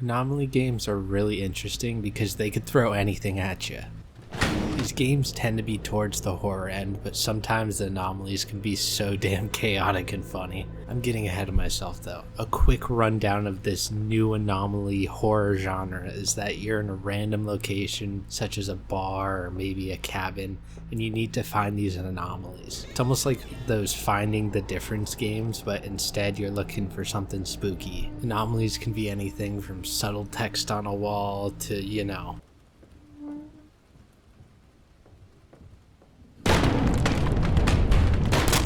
Anomaly games are really interesting because they could throw anything at you. These games tend to be towards the horror end, but sometimes the anomalies can be so damn chaotic and funny. I'm getting ahead of myself though. A quick rundown of this new anomaly horror genre is that you're in a random location, such as a bar or maybe a cabin, and you need to find these anomalies. It's almost like those Finding the Difference games, but instead you're looking for something spooky. Anomalies can be anything from subtle text on a wall to,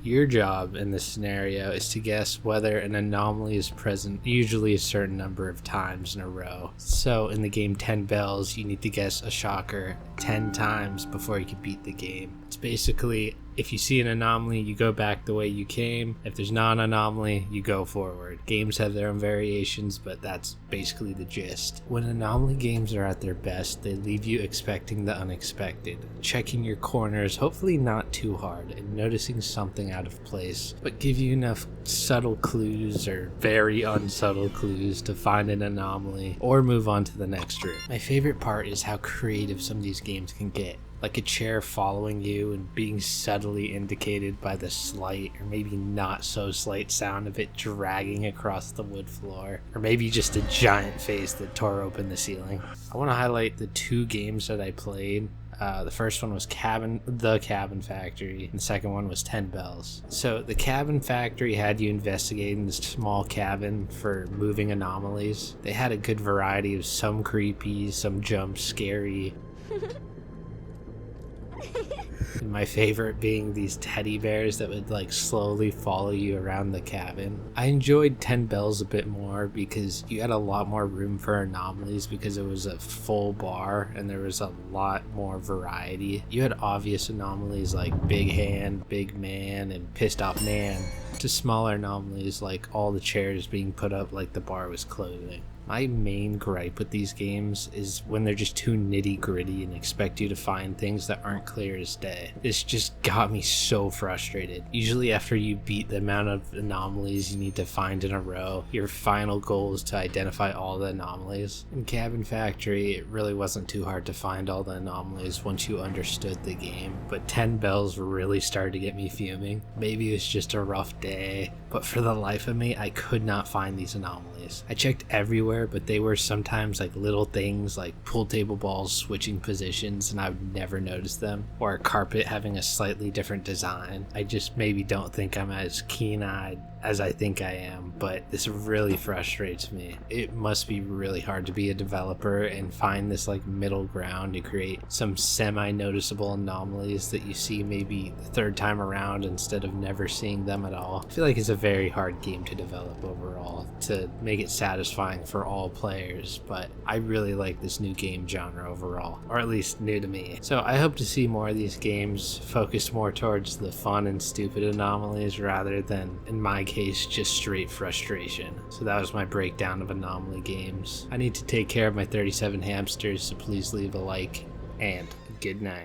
Your job in this scenario is to guess whether an anomaly is present, usually a certain number of times in a row. So in the game 10 Bells, you need to guess a shocker 10 times before you can beat the game. It's basically, if you see an anomaly, you go back the way you came. If there's not an anomaly, you go forward. Games have their own variations, but that's basically the gist. When anomaly games are at their best, they leave you expecting the unexpected, checking your corners, hopefully not too hard, and noticing something out of place, but give you enough subtle clues or very unsubtle clues to find an anomaly or move on to the next room. My favorite part is how creative some of these games can get. Like a chair following you and being subtly indicated by the slight or maybe not so slight sound of it dragging across the wood floor, or maybe just a giant face that tore open the ceiling. I want to highlight the two games that I played. The first one was The Cabin Factory, and the second one was 10 Bells. So the Cabin Factory had you investigating this small cabin for moving anomalies. They had a good variety of some creepy, some jump scary. And my favorite being these teddy bears that would slowly follow you around the cabin. I enjoyed 10 Bells a bit more because you had a lot more room for anomalies because it was a full bar and there was a lot more variety. You had obvious anomalies like Big Hand, Big Man, and Pissed Off Man, to smaller anomalies like all the chairs being put up like the bar was closing. My main gripe with these games is when they're just too nitty-gritty and expect you to find things that aren't clear as day. This just got me so frustrated. Usually after you beat the amount of anomalies you need to find in a row, your final goal is to identify all the anomalies. In Cabin Factory, it really wasn't too hard to find all the anomalies once you understood the game, but 10 Bells really started to get me fuming. Maybe it was just a rough day, but for the life of me, I could not find these anomalies. I checked everywhere, but they were sometimes like little things like pool table balls switching positions and I would never notice them, or a carpet having a slightly different design. I just maybe don't think I'm as keen-eyed as I think I am, but this really frustrates me. It must be really hard to be a developer and find this middle ground to create some semi-noticeable anomalies that you see maybe the third time around instead of never seeing them at all. I feel like it's a very hard game to develop overall to make it satisfying for all players, but I really like this new game genre overall, or at least new to me. So I hope to see more of these games focus more towards the fun and stupid anomalies rather than, in my case, just straight frustration. So that was my breakdown of Anomaly games. I need to take care of my 37 hamsters, so please leave a like, and good night.